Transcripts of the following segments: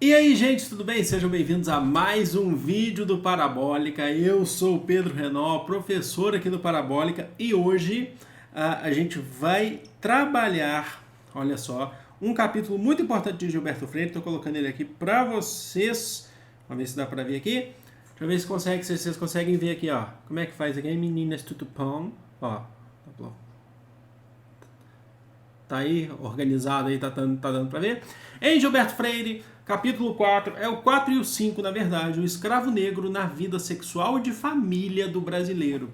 E aí, gente, tudo bem? Sejam bem-vindos a mais um vídeo do Parabólica. Eu sou o Pedro Renault, professor aqui do Parabólica, e hoje a gente vai trabalhar, olha só, um capítulo muito importante de Gilberto Freire. Estou colocando ele aqui para vocês. Vamos ver se dá para ver aqui. Deixa eu ver se vocês conseguem ver aqui, ó. Como é que faz aqui? Meninas Tutupão, ó. Tá aí, organizado aí, tá dando para ver. Em Gilberto Freire, capítulo 4, é o 4 e o 5, na verdade, o escravo negro na vida sexual e de família do brasileiro.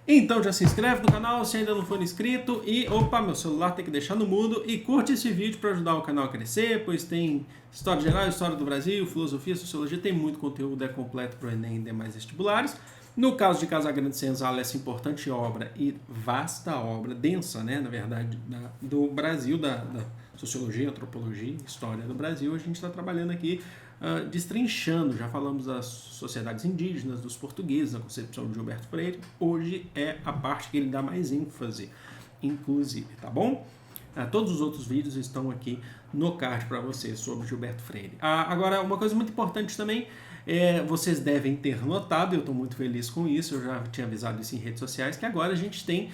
Então já se inscreve no canal se ainda não for inscrito e, opa, meu celular tem que deixar no mudo e curte esse vídeo para ajudar o canal a crescer, pois tem história geral, história do Brasil, filosofia, sociologia, tem muito conteúdo, é completo para o Enem e demais vestibulares. No caso de Casagrande Senzala, essa importante obra e vasta obra, densa, né, na verdade, do Brasil, da sociologia, antropologia, história do Brasil, a gente está trabalhando aqui destrinchando. Já falamos das sociedades indígenas, dos portugueses, na concepção de Gilberto Freire. Hoje é a parte que ele dá mais ênfase, inclusive, tá bom? Todos os outros vídeos estão aqui no card para vocês sobre Gilberto Freire. Agora, uma coisa muito importante também, vocês devem ter notado, eu estou muito feliz com isso, eu já tinha avisado isso em redes sociais, que agora a gente tem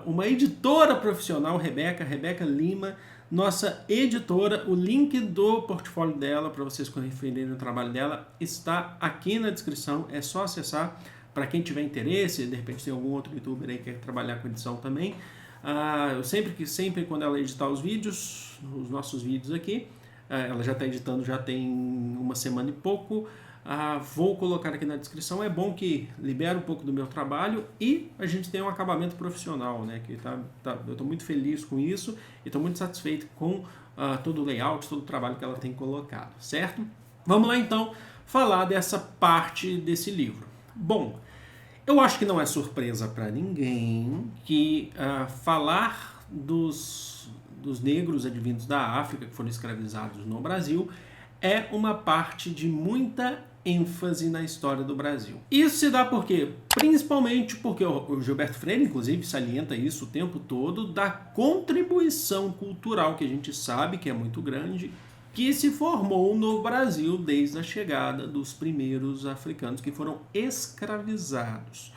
uma editora profissional, Rebeca Lima, nossa editora. O link do portfólio dela, para vocês conferirem o trabalho dela, está aqui na descrição, é só acessar. Para quem tiver interesse, de repente tem algum outro youtuber aí que quer trabalhar com edição também. Eu sempre quando ela editar os vídeos, os nossos vídeos aqui, ela já está editando, já tem uma semana e pouco, vou colocar aqui na descrição. É bom que libera um pouco do meu trabalho e a gente tem um acabamento profissional, né? Que eu estou muito feliz com isso e estou muito satisfeito com todo o layout, todo o trabalho que ela tem colocado, certo? Vamos lá então falar dessa parte desse livro. Bom, eu acho que não é surpresa para ninguém que falar dos negros advindos da África que foram escravizados no Brasil é uma parte de muita ênfase na história do Brasil. Isso se dá por quê? Principalmente porque o Gilberto Freire, inclusive, salienta isso o tempo todo, da contribuição cultural que a gente sabe que é muito grande, que se formou no Brasil desde a chegada dos primeiros africanos que foram escravizados.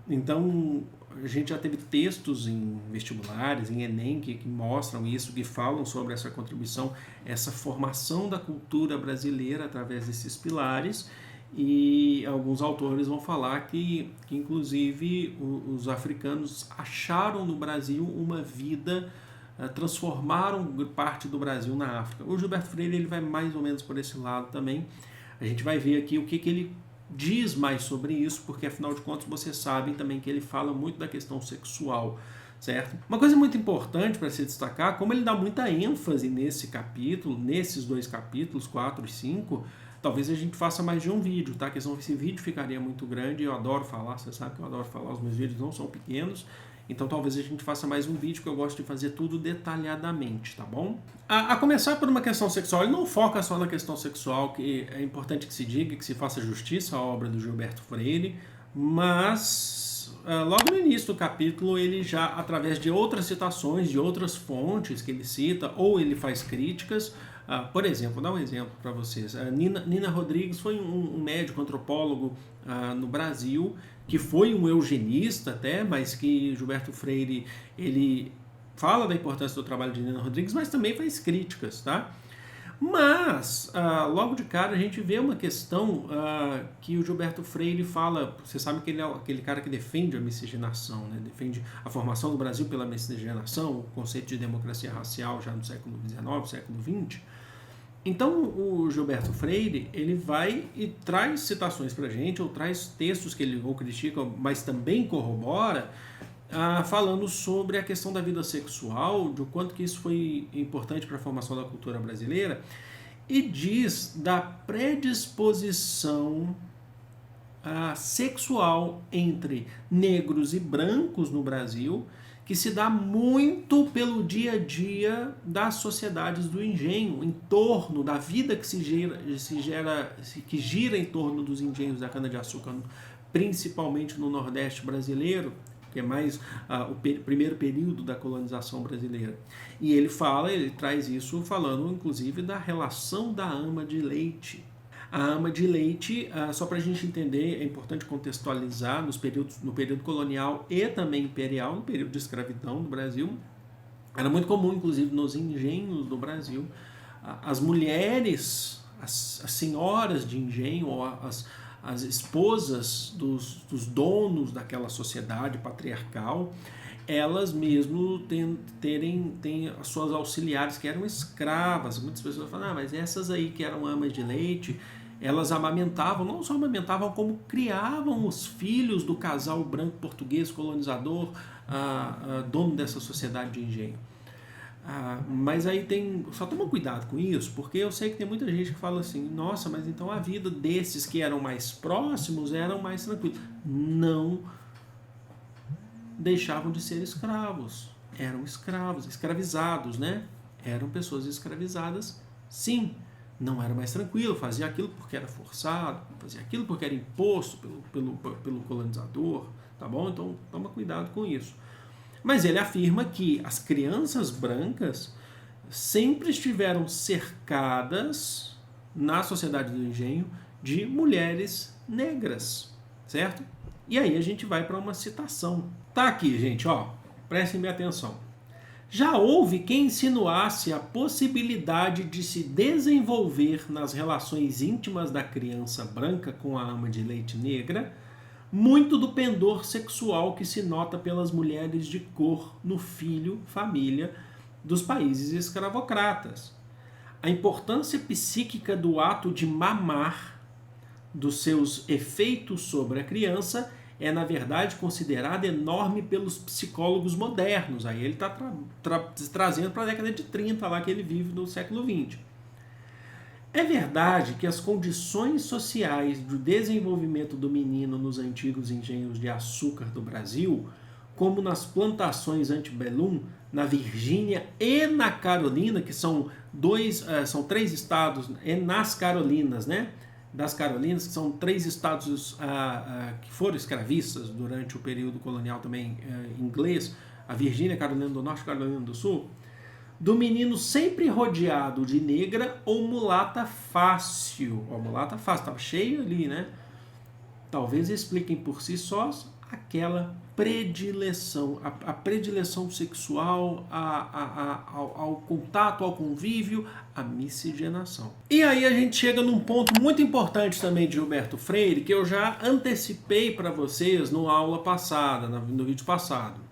Então, a gente já teve textos em vestibulares, em Enem, que mostram isso, que falam sobre essa contribuição, essa formação da cultura brasileira através desses pilares, e alguns autores vão falar que inclusive, os africanos acharam no Brasil uma vida, transformaram parte do Brasil na África. O Gilberto Freire ele vai mais ou menos por esse lado também. A gente vai ver aqui o que ele diz mais sobre isso, porque afinal de contas vocês sabem também que ele fala muito da questão sexual, certo? Uma coisa muito importante para se destacar, como ele dá muita ênfase nesse capítulo, nesses dois capítulos, 4 e 5, talvez a gente faça mais de um vídeo, tá? Que esse vídeo ficaria muito grande, eu adoro falar, você sabe que eu adoro falar, os meus vídeos não são pequenos, então talvez a gente faça mais um vídeo, que eu gosto de fazer tudo detalhadamente, tá bom? A começar por uma questão sexual, ele não foca só na questão sexual, que é importante que se diga, que se faça justiça à obra do Gilberto Freire, mas logo no início do capítulo ele já, através de outras citações, de outras fontes que ele cita, ou ele faz críticas. Por exemplo, vou dar um exemplo para vocês. Nina Rodrigues foi um médico antropólogo no Brasil, que foi um eugenista até, mas que Gilberto Freire ele fala da importância do trabalho de Nina Rodrigues, mas também faz críticas, tá? Mas, logo de cara, a gente vê uma questão que o Gilberto Freire fala. Você sabe que ele é aquele cara que defende a miscigenação, né? Defende a formação do Brasil pela miscigenação, o conceito de democracia racial já no século XIX, século XX. Então, o Gilberto Freire, ele vai e traz citações para a gente, ou traz textos que ele ou critica, mas também corrobora, falando sobre a questão da vida sexual, do quanto que isso foi importante para a formação da cultura brasileira, e diz da predisposição sexual entre negros e brancos no Brasil, que se dá muito pelo dia a dia das sociedades do engenho, em torno da vida que que gira em torno dos engenhos da cana-de-açúcar, principalmente no Nordeste brasileiro, que é mais primeiro período da colonização brasileira. E ele traz isso falando inclusive da relação da ama de leite. A ama de leite, só para a gente entender, é importante contextualizar no período colonial e também imperial, no período de escravidão no Brasil. Era muito comum, inclusive, nos engenhos do Brasil, as mulheres, as senhoras de engenho, ou as esposas dos donos daquela sociedade patriarcal, elas mesmo têm as suas auxiliares que eram escravas. Muitas pessoas falam, mas essas aí que eram amas de leite, elas amamentavam, não só amamentavam, como criavam os filhos do casal branco português colonizador, dono dessa sociedade de engenho. Mas aí só toma cuidado com isso, porque eu sei que tem muita gente que fala assim, nossa, mas então a vida desses que eram mais próximos eram mais tranquilos. Não deixavam de ser escravos, eram escravos, escravizados, né? Eram pessoas escravizadas, sim. Não era mais tranquilo, fazia aquilo porque era forçado, fazia aquilo porque era imposto pelo colonizador, tá bom? Então toma cuidado com isso. Mas ele afirma que as crianças brancas sempre estiveram cercadas na sociedade do engenho de mulheres negras, certo? E aí a gente vai para uma citação. Tá aqui, gente, ó, prestem bem atenção. Já houve quem insinuasse a possibilidade de se desenvolver nas relações íntimas da criança branca com a ama de leite negra muito do pendor sexual que se nota pelas mulheres de cor no filho, família dos países escravocratas. A importância psíquica do ato de mamar, dos seus efeitos sobre a criança, é, na verdade, considerada enorme pelos psicólogos modernos. Aí ele está trazendo para a década de 30, lá que ele vive no século XX. É verdade que as condições sociais do desenvolvimento do menino nos antigos engenhos de açúcar do Brasil, como nas plantações antebellum, na Virgínia e na Carolina, que são três estados, nas Carolinas, né? Das Carolinas, que são três estados que foram escravistas durante o período colonial também inglês, a Virgínia, Carolina do Norte e Carolina do Sul, do menino sempre rodeado de negra ou mulata fácil. Ó, mulata fácil, estava cheio ali, né? Talvez expliquem por si sós aquela predileção, a predileção sexual ao contato, ao convívio, a miscigenação. E aí a gente chega num ponto muito importante também de Gilberto Freire, que eu já antecipei para vocês no aula passada, no vídeo passado.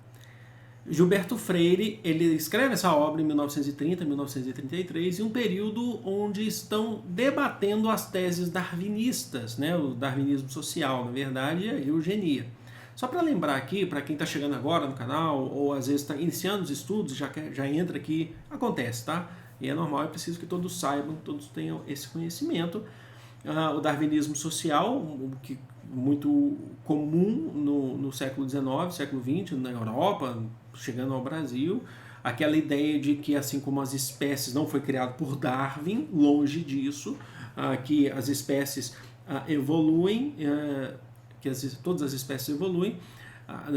Gilberto Freire, ele escreve essa obra em 1930, 1933, em um período onde estão debatendo as teses darwinistas, né? O darwinismo social, na verdade, e a eugenia. Só para lembrar aqui, para quem está chegando agora no canal, ou às vezes está iniciando os estudos, já entra aqui, acontece, tá? E é normal, é preciso que todos saibam, que todos tenham esse conhecimento. O darwinismo social, que muito comum no século XIX, século XX, na Europa, chegando ao Brasil, aquela ideia de que assim como as espécies não foi criado por Darwin, longe disso, que as espécies evoluem, todas as espécies evoluem,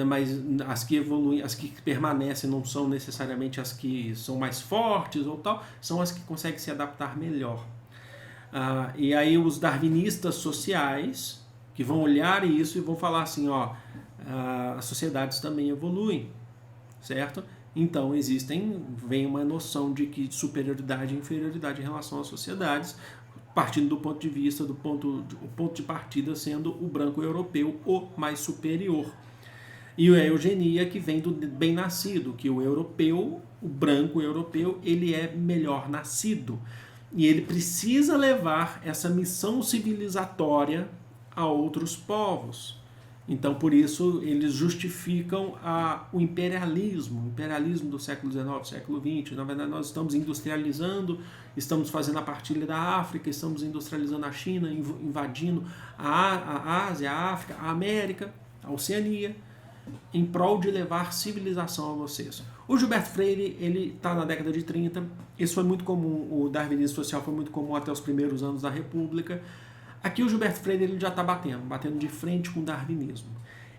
mas as que evoluem, as que permanecem não são necessariamente as que são mais fortes ou tal, são as que conseguem se adaptar melhor. E aí os darwinistas sociais que vão olhar isso e vão falar assim, ó, as sociedades também evoluem, certo? Então vem uma noção de que superioridade e inferioridade em relação às sociedades, partindo do ponto de vista, o ponto de partida sendo o branco europeu o mais superior. E a eugenia que vem do bem-nascido, que o branco europeu, ele é melhor nascido. E ele precisa levar essa missão civilizatória a outros povos. Então, por isso, eles justificam o imperialismo do século XIX, século XX. Na verdade, nós estamos industrializando, estamos fazendo a partilha da África, estamos industrializando a China, invadindo a Ásia, a África, a América, a Oceania, em prol de levar civilização a vocês. O Gilberto Freire, ele está na década de 30, isso foi muito comum, o darwinismo social foi muito comum até os primeiros anos da República. Aqui o Gilberto Freire ele já está batendo de frente com o darwinismo.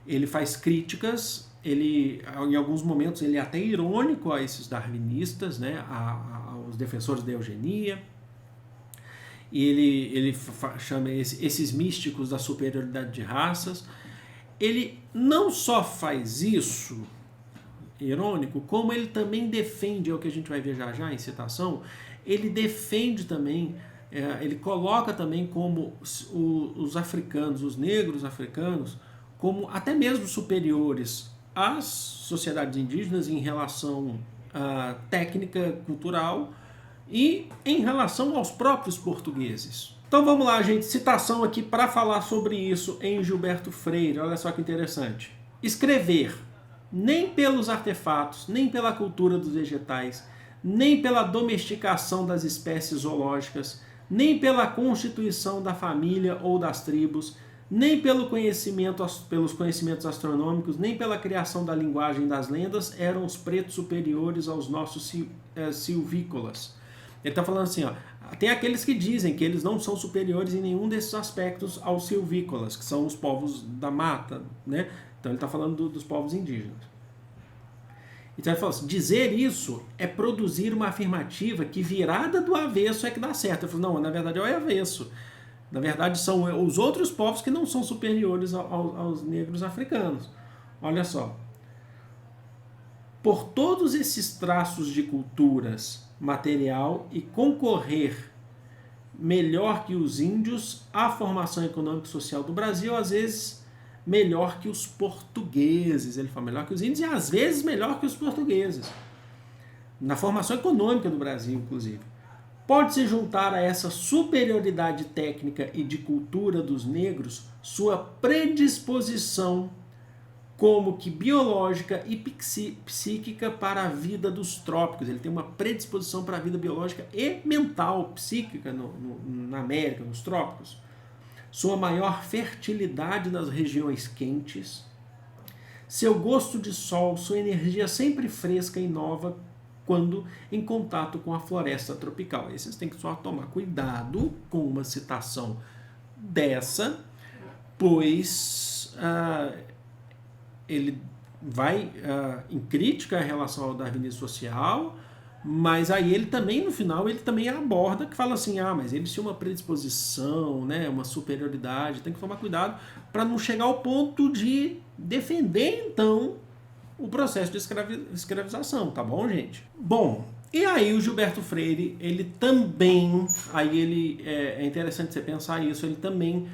Ele faz críticas ele, em alguns momentos, ele é até irônico a esses darwinistas, né, aos defensores da eugenia, e ele chama esses místicos da superioridade de raças. Ele não só faz isso, irônico, como ele também defende, é o que a gente vai ver já já em citação, ele defende também, ele coloca também como os africanos, os negros africanos, como até mesmo superiores às sociedades indígenas em relação à técnica cultural e em relação aos próprios portugueses. Então vamos lá, gente, citação aqui para falar sobre isso em Gilberto Freire, olha só que interessante. Escrever, nem pelos artefatos, nem pela cultura dos vegetais, nem pela domesticação das espécies zoológicas, nem pela constituição da família ou das tribos, nem pelos conhecimentos astronômicos, nem pela criação da linguagem das lendas, eram os pretos superiores aos nossos silvícolas. Ele está falando assim, ó, tem aqueles que dizem que eles não são superiores em nenhum desses aspectos aos silvícolas, que são os povos da mata, né? Então ele está falando dos povos indígenas. Então ele fala assim, dizer isso é produzir uma afirmativa que virada do avesso é que dá certo. Ele falou, não, na verdade é o avesso. Na verdade são os outros povos que não são superiores aos negros africanos. Olha só. Por todos esses traços de culturas material e concorrer melhor que os índios à formação econômica e social do Brasil, às vezes melhor que os portugueses. Ele fala melhor que os índios e às vezes melhor que os portugueses. Na formação econômica do Brasil, inclusive. Pode-se juntar a essa superioridade técnica e de cultura dos negros sua predisposição como que biológica e psíquica para a vida dos trópicos. Ele tem uma predisposição para a vida biológica e mental, psíquica na América, nos trópicos. Sua maior fertilidade nas regiões quentes, seu gosto de sol, sua energia sempre fresca e nova quando em contato com a floresta tropical. Aí vocês têm que só tomar cuidado com uma citação dessa, pois ele vai em crítica em relação ao darwinismo social, mas aí ele também, no final, ele também aborda, que fala assim, mas ele tinha uma predisposição, né, uma superioridade, tem que tomar cuidado para não chegar ao ponto de defender, então, o processo de escravização, tá bom, gente? Bom, e aí o Gilberto Freire, ele também, é interessante você pensar isso, ele também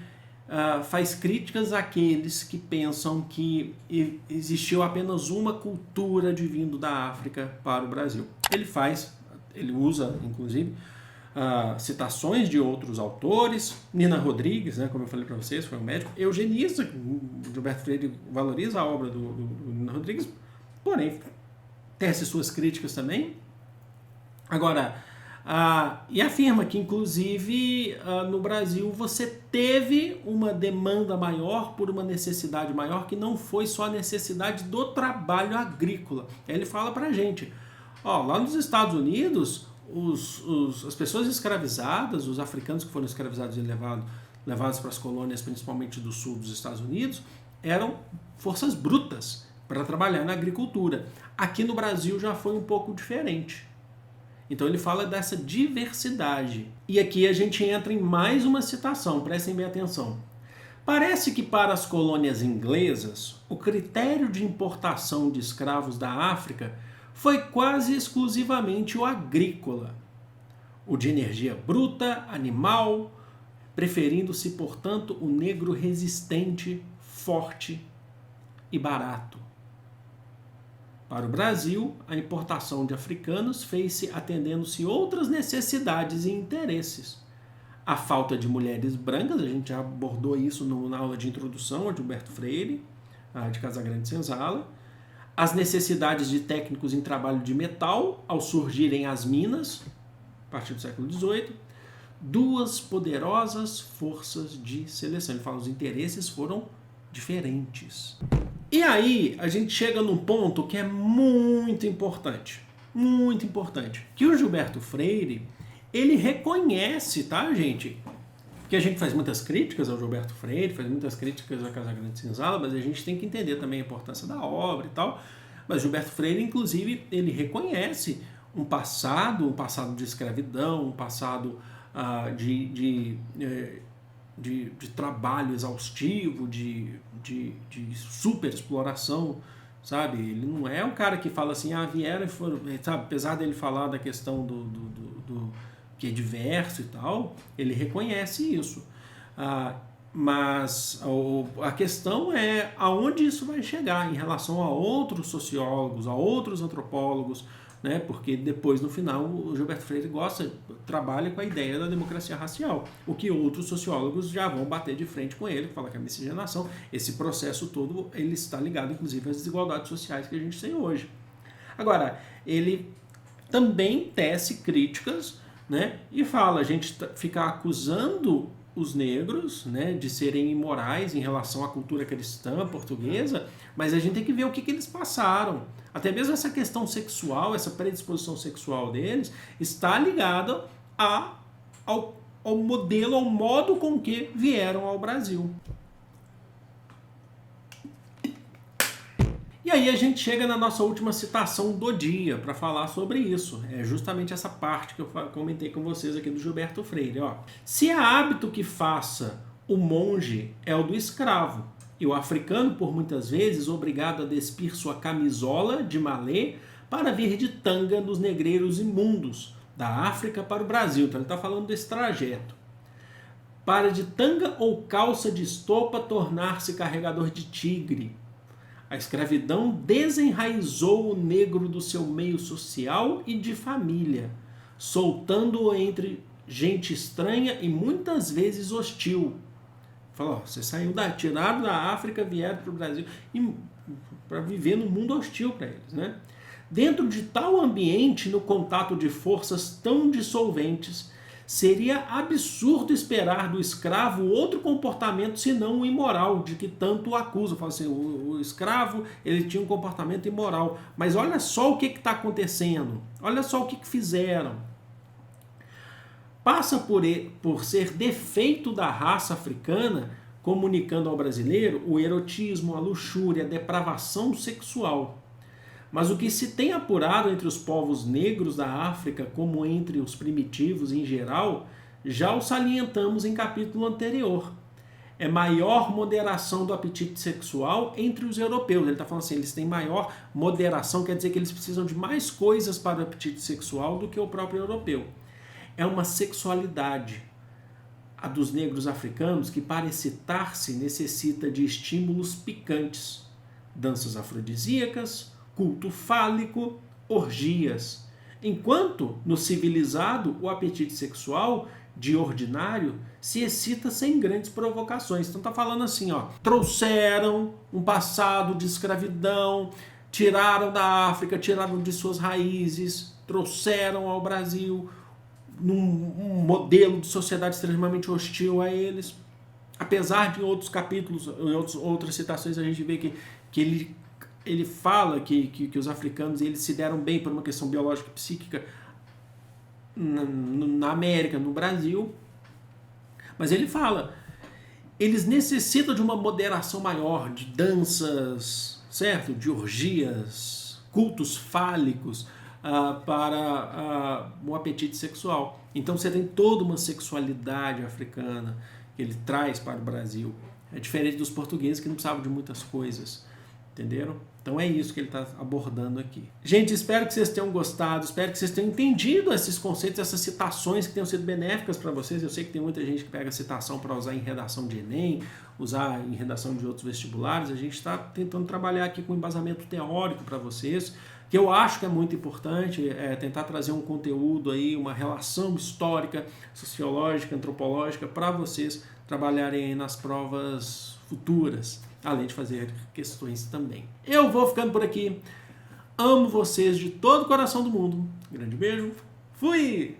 faz críticas àqueles que pensam que existiu apenas uma cultura de vindo da África para o Brasil. Ele usa, inclusive, citações de outros autores, Nina Rodrigues, né, como eu falei para vocês, foi um médico eugenista, o Gilberto Freire valoriza a obra do Nina Rodrigues, porém, tece suas críticas também. Agora, e afirma que, inclusive, no Brasil você teve uma demanda maior por uma necessidade maior que não foi só a necessidade do trabalho agrícola. Ele fala pra gente, lá nos Estados Unidos, as pessoas escravizadas, os africanos que foram escravizados e levados para as colônias, principalmente do sul dos Estados Unidos, eram forças brutas para trabalhar na agricultura. Aqui no Brasil já foi um pouco diferente. Então ele fala dessa diversidade. E aqui a gente entra em mais uma citação, prestem bem atenção. Parece que para as colônias inglesas, o critério de importação de escravos da África foi quase exclusivamente o agrícola, o de energia bruta, animal, preferindo-se, portanto, o negro resistente, forte e barato. Para o Brasil, a importação de africanos fez-se atendendo-se outras necessidades e interesses. A falta de mulheres brancas, a gente já abordou isso na aula de introdução, de Gilberto Freire, de Casagrande Senzala. As necessidades de técnicos em trabalho de metal, ao surgirem as minas, a partir do século XVIII. Duas poderosas forças de seleção. Ele fala, os interesses foram diferentes. E aí, a gente chega num ponto que é muito importante, que o Gilberto Freire, ele reconhece, tá, gente, Porque a gente faz muitas críticas ao Gilberto Freire, faz muitas críticas à Casagrande Senzala, mas a gente tem que entender também a importância da obra e tal. Mas Gilberto Freire, inclusive, ele reconhece um passado de escravidão, um passado de trabalho exaustivo, de super exploração, sabe? Ele não é um cara que fala assim, vieram e foram, sabe? Apesar dele falar da questão do que é diverso e tal, ele reconhece isso. Mas a questão é aonde isso vai chegar em relação a outros sociólogos, a outros antropólogos, né? Porque depois, no final, o Gilberto Freire trabalha com a ideia da democracia racial, o que outros sociólogos já vão bater de frente com ele, fala que a miscigenação, esse processo todo, ele está ligado, inclusive, às desigualdades sociais que a gente tem hoje. Agora, ele também tece críticas, né? E fala, a gente ficar acusando os negros, né, de serem imorais em relação à cultura cristã portuguesa, mas a gente tem que ver o que eles passaram. Até mesmo essa questão sexual, essa predisposição sexual deles, está ligada ao modelo, ao modo com que vieram ao Brasil. E aí a gente chega na nossa última citação do dia para falar sobre isso. É justamente essa parte que eu comentei com vocês aqui do Gilberto Freire. Ó. Se há hábito que faça o monge é o do escravo, e o africano, por muitas vezes, obrigado a despir sua camisola de malê para vir de tanga nos negreiros imundos, da África para o Brasil. Então ele está falando desse trajeto. Para de tanga ou calça de estopa tornar-se carregador de tigre. A escravidão desenraizou o negro do seu meio social e de família, soltando-o entre gente estranha e muitas vezes hostil. Falou, você tiraram da África, vieram para o Brasil para viver num mundo hostil para eles, né? Dentro de tal ambiente, no contato de forças tão dissolventes, seria absurdo esperar do escravo outro comportamento senão o imoral, de que tanto o acusa. Fala assim, o escravo ele tinha um comportamento imoral, mas olha só o que está acontecendo, olha só o que fizeram. Passa por ser defeito da raça africana, comunicando ao brasileiro o erotismo, a luxúria, a depravação sexual. Mas o que se tem apurado entre os povos negros da África, como entre os primitivos em geral, já o salientamos em capítulo anterior. É maior moderação do apetite sexual entre os europeus. Ele está falando assim, eles têm maior moderação, quer dizer que eles precisam de mais coisas para o apetite sexual do que o próprio europeu. É uma sexualidade, a dos negros africanos, que para excitar-se necessita de estímulos picantes, danças afrodisíacas, culto fálico, orgias. Enquanto, no civilizado, o apetite sexual, de ordinário, se excita sem grandes provocações. Então tá falando assim, ó, trouxeram um passado de escravidão, tiraram da África, tiraram de suas raízes, trouxeram ao Brasil um modelo de sociedade extremamente hostil a eles. Apesar de em outros capítulos, em outras citações, a gente vê que ele fala que os africanos eles se deram bem por uma questão biológica e psíquica na América, no Brasil. Mas ele fala, eles necessitam de uma moderação maior, de danças, certo? De orgias, cultos fálicos para o apetite sexual. Então você tem toda uma sexualidade africana que ele traz para o Brasil. É diferente dos portugueses que não precisavam de muitas coisas. Entenderam? Então é isso que ele está abordando aqui. Gente, espero que vocês tenham gostado, espero que vocês tenham entendido esses conceitos, essas citações que tenham sido benéficas para vocês. Eu sei que tem muita gente que pega citação para usar em redação de Enem, usar em redação de outros vestibulares. A gente está tentando trabalhar aqui com embasamento teórico para vocês, que eu acho que é muito importante, tentar trazer um conteúdo aí, uma relação histórica, sociológica, antropológica para vocês trabalharem aí nas provas futuras, além de fazer questões também. Eu vou ficando por aqui. Amo vocês de todo o coração do mundo. Grande beijo. Fui!